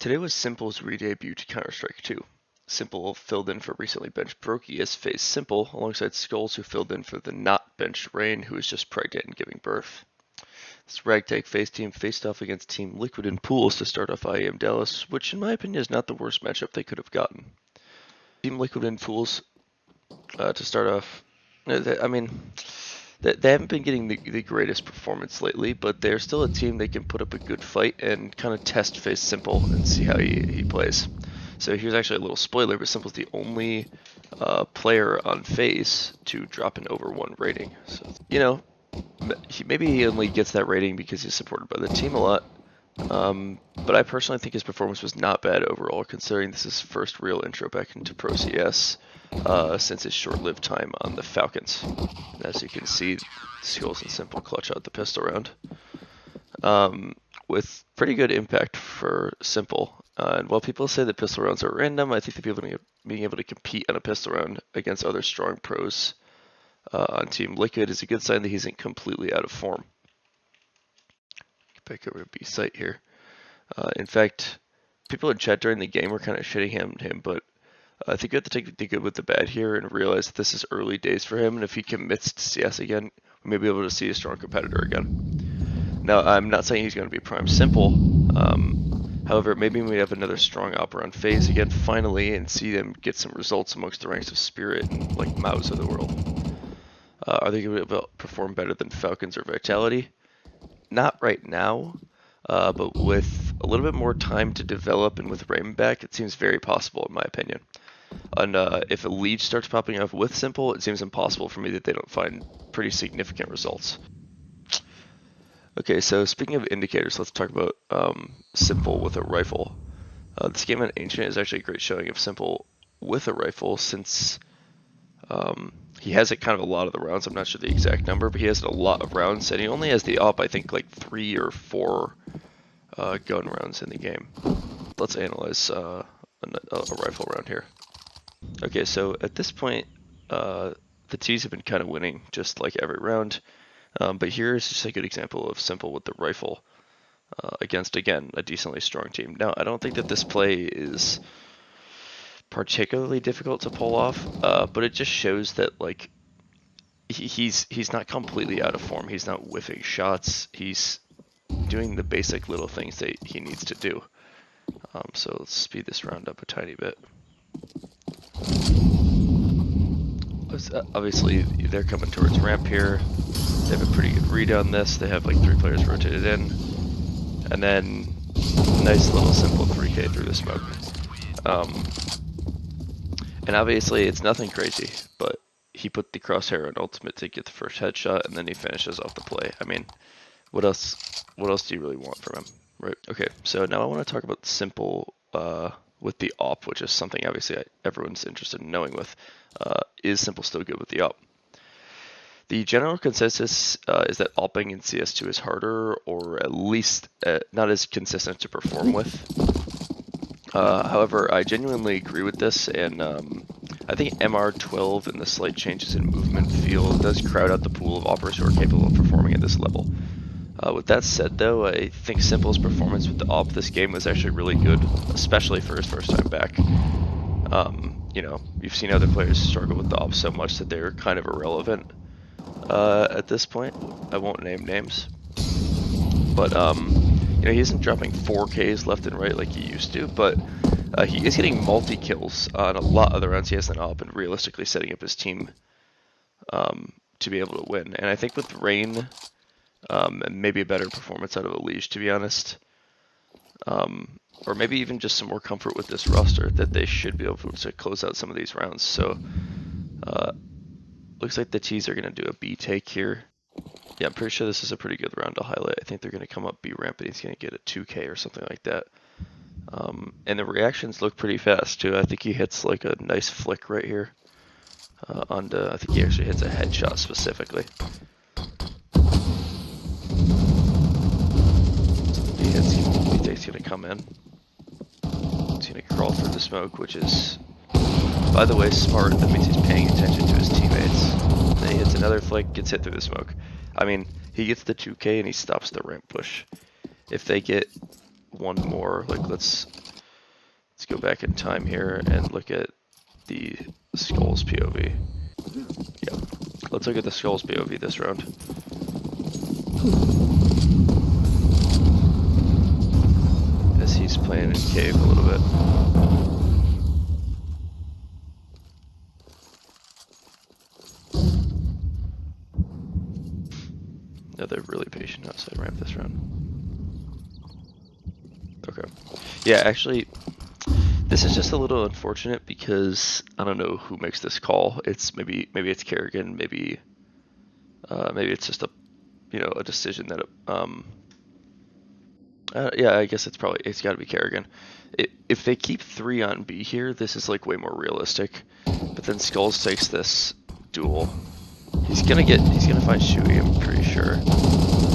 Today was s1mple's re-debut to Counter-Strike 2. s1mple filled in for recently benched Brokey as Faze s1mple, alongside skullz, who filled in for the not benched Rain, who was just pregnant and giving birth. This ragtag Faze team faced off against Team Liquid and Pools to start off IEM Dallas, which in my opinion is not the worst matchup they could have gotten. Team Liquid and Pools, to start off, I mean, they haven't been getting the greatest performance lately, but they're still a team that can put up a good fight and kind of test Faze s1mple and see how he plays. So here's actually a little spoiler, but s1mple's the only player on Faze to drop an over 1 rating. So, you know, maybe he only gets that rating because he's supported by the team a lot. But I personally think his performance was not bad overall, considering this is his first real intro back into Pro CS since his short-lived time on the Falcons. As you can see, skullz and s1mple clutch out the pistol round with pretty good impact for s1mple. And while people say that pistol rounds are random, I think that being able to compete on a pistol round against other strong pros on Team Liquid is a good sign that he isn't completely out of form. Back over to B site here. In fact, people in chat during the game were kind of shitting him, but I think we have to take the good with the bad here and realize that this is early days for him, and if he commits to CS again, we may be able to see a strong competitor again. Now, I'm not saying he's going to be prime s1mple, however, maybe we have another strong op around Faze again finally and see them get some results amongst the ranks of Spirit and like Mouse of the world. Are they going to perform better than Falcons or Vitality? Not right now, but with a little bit more time to develop and with Rain back, it seems very possible in my opinion. And if a lead starts popping up with s1mple, it seems impossible for me that they don't find pretty significant results. Okay, so speaking of indicators, let's talk about s1mple with a rifle. This game on Ancient is actually a great showing of s1mple with a rifle, since he has it kind of a lot of the rounds. I'm not sure the exact number, but he has a lot of rounds, and he only has the op, I think, like 3 or 4 gun rounds in the game. Let's analyze a rifle round here. Okay, so at this point, the T's have been kind of winning just like every round, but here's just a good example of s1mple with the rifle against, again, a decently strong team. Now, I don't think that this play is particularly difficult to pull off, but it just shows that like he's not completely out of form. He's not whiffing shots. He's doing the basic little things that he needs to do. So let's speed this round up a tiny bit. Obviously, they're coming towards ramp here. They have a pretty good read on this. They have like 3 players rotated in, and then nice little s1mple 3K through the smoke. And obviously, it's nothing crazy, but he put the crosshair on ultimate to get the first headshot, and then he finishes off the play. I mean, what else do you really want from him, right? Okay, so now I want to talk about s1mple with the op, which is something obviously everyone's interested in knowing with. Is s1mple still good with the op? The general consensus is that opping in CS2 is harder, or at least not as consistent to perform with. However, I genuinely agree with this, and I think MR12 and the slight changes in movement feel does crowd out the pool of operators who are capable of performing at this level. With that said, though, I think s1mple's performance with the op this game was actually really good, especially for his first time back. You know, you've seen other players struggle with the op so much that they're kind of irrelevant at this point. I won't name names, but you know, he isn't dropping 4Ks left and right like he used to, but he is getting multi-kills on a lot of the rounds he has in op and realistically setting up his team to be able to win. And I think with Rain, and maybe a better performance out of Elige, to be honest, or maybe even just some more comfort with this roster, that they should be able to close out some of these rounds. So looks like the T's are going to do a B take here. Yeah, I'm pretty sure this is a pretty good round to highlight. I think they're going to come up B ramp and he's going to get a 2K or something like that. And the reactions look pretty fast too. I think he hits like a nice flick right here. I think he actually hits a headshot specifically. He thinks he's going to come in. He's going to crawl through the smoke, which is, by the way, smart. That means he's paying attention to his teammates. Then he hits another flick, gets hit through the smoke. I mean, he gets the 2K and he stops the ramp push. If they get one more, like let's Let's go back in time here and look at the skullz POV. Yeah, let's look at the skullz POV this round. As he's playing in cave a little bit. No, they're really patient outside ramp this round. Okay. Yeah, actually, this is just a little unfortunate because I don't know who makes this call. It's maybe it's Kerrigan, maybe it's just a decision that yeah, I guess it's got to be Kerrigan. If they keep 3 on B here, this is like way more realistic. But then skullz takes this duel. He's gonna find Shui, I'm pretty sure.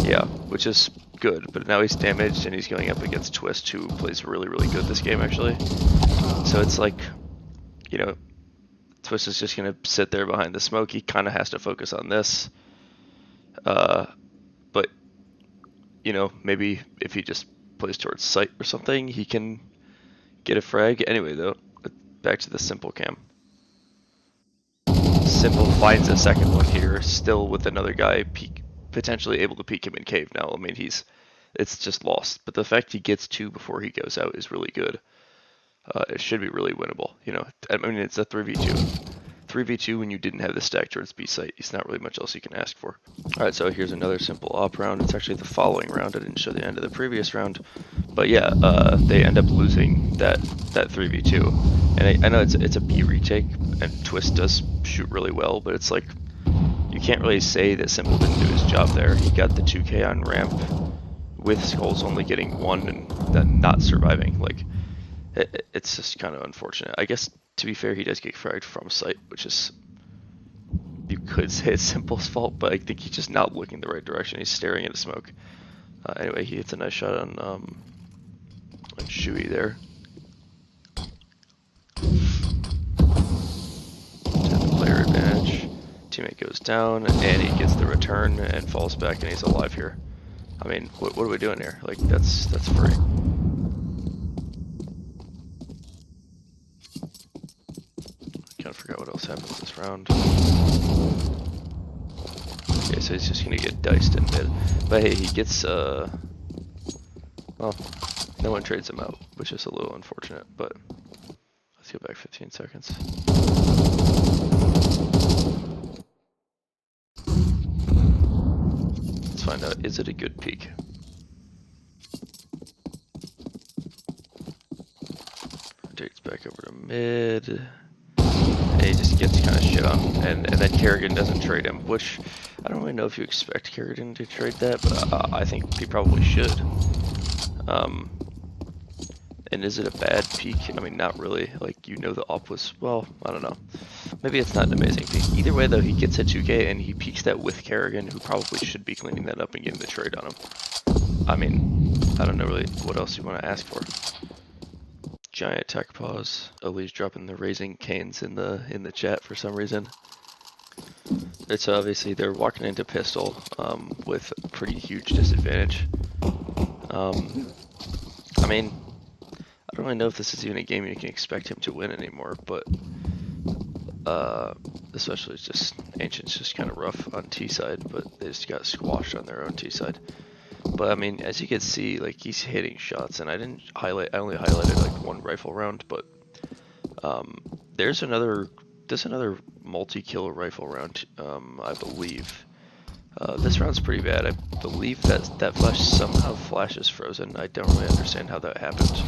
Yeah, which is good, but now he's damaged and he's going up against Twist, who plays really, really good this game actually. So it's like, Twist is just gonna sit there behind the smoke. He kind of has to focus on this. But maybe if he just plays towards sight or something, he can get a frag. Anyway, though, back to the s1mple cam. s1mple finds a second one here, still with another guy potentially able to peek him in cave now. I mean, it's just lost. But the fact he gets 2 before he goes out is really good. It should be really winnable. I mean, it's a 3v2. 3v2 when you didn't have the stack towards B site. It's not really much else you can ask for. Alright, so here's another s1mple op round. It's actually the following round. I didn't show the end of the previous round. But yeah, they end up losing that 3v2. And I know it's a B retake, and Twist does shoot really well, but it's like, you can't really say that s1mple didn't do his job there. He got the 2k on ramp, with skullz only getting 1 and then not surviving. Like, it's just kind of unfortunate. I guess, to be fair, he does get fragged from sight, which is, you could say it's s1mple's fault, but I think he's just not looking the right direction. He's staring at a smoke. Anyway, he hits a nice shot on Shui there. Player advantage. Teammate goes down, and he gets the return and falls back, and he's alive here. I mean, what are we doing here? Like, that's free. Kind of forgot what else happens this round. Okay, so he's just gonna get diced in mid. But hey, he gets, well, no one trades him out, which is a little unfortunate, but let's go back 15 seconds. Let's find out, is it a good peek? Takes back over to mid. And he just gets kind of shit on, and then Kerrigan doesn't trade him, which I don't really know if you expect Kerrigan to trade that, but I think he probably should. And is it a bad peek? I mean, not really. Like, the op was, well, I don't know. Maybe it's not an amazing peek. Either way, though, he gets a 2k and he peeks that with Kerrigan, who probably should be cleaning that up and getting the trade on him. I mean, I don't know really what else you want to ask for. Giant tech pause. Ali's dropping the raising canes in the chat for some reason. It's obviously they're walking into pistol with a pretty huge disadvantage. I mean, I don't really know if this is even a game you can expect him to win anymore, but especially just Ancient's just kind of rough on T side, but they just got squashed on their own T side. But I mean, as you can see, like, he's hitting shots, and I only highlighted like 1 rifle round, but there's another multi-kill rifle round, I believe. This round's pretty bad. I believe that flash somehow flashes frozen. I don't really understand how that happened.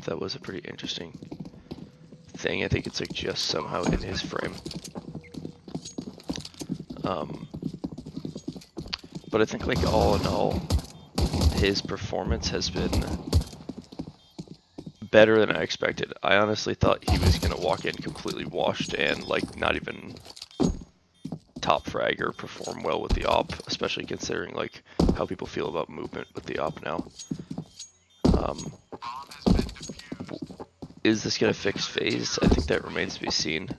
That was a pretty interesting thing. I think it's like just somehow in his frame. But I think, like, all in all, his performance has been better than I expected. I honestly thought he was gonna walk in completely washed and, like, not even top frag or perform well with the op, especially considering, like, how people feel about movement with the op now. Is this gonna fix Faze? I think that remains to be seen.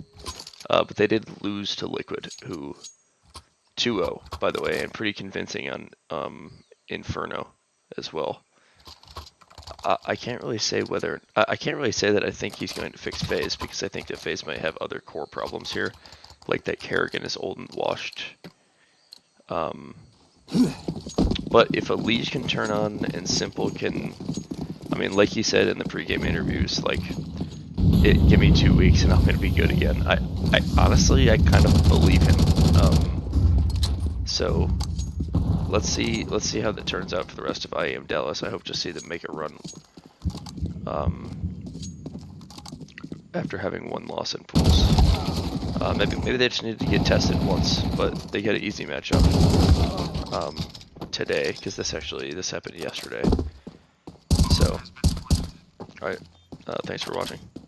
But they did lose to Liquid, who 2-0, by the way, and pretty convincing on Inferno as well. I can't really say whether I can't really say that I think he's going to fix Faze, because I think that Faze might have other core problems here, like that Kerrigan is old and washed. But if a leash can turn on and s1mple can, I mean, like he said in the pregame interviews, like, give me 2 weeks and I'm going to be good again. I honestly, I kind of believe him. So let's see how that turns out for the rest of IEM Dallas. I hope to see them make a run after having 1 loss in pools. Maybe they just needed to get tested once, but they get an easy matchup today, because this happened yesterday. So, alright, thanks for watching.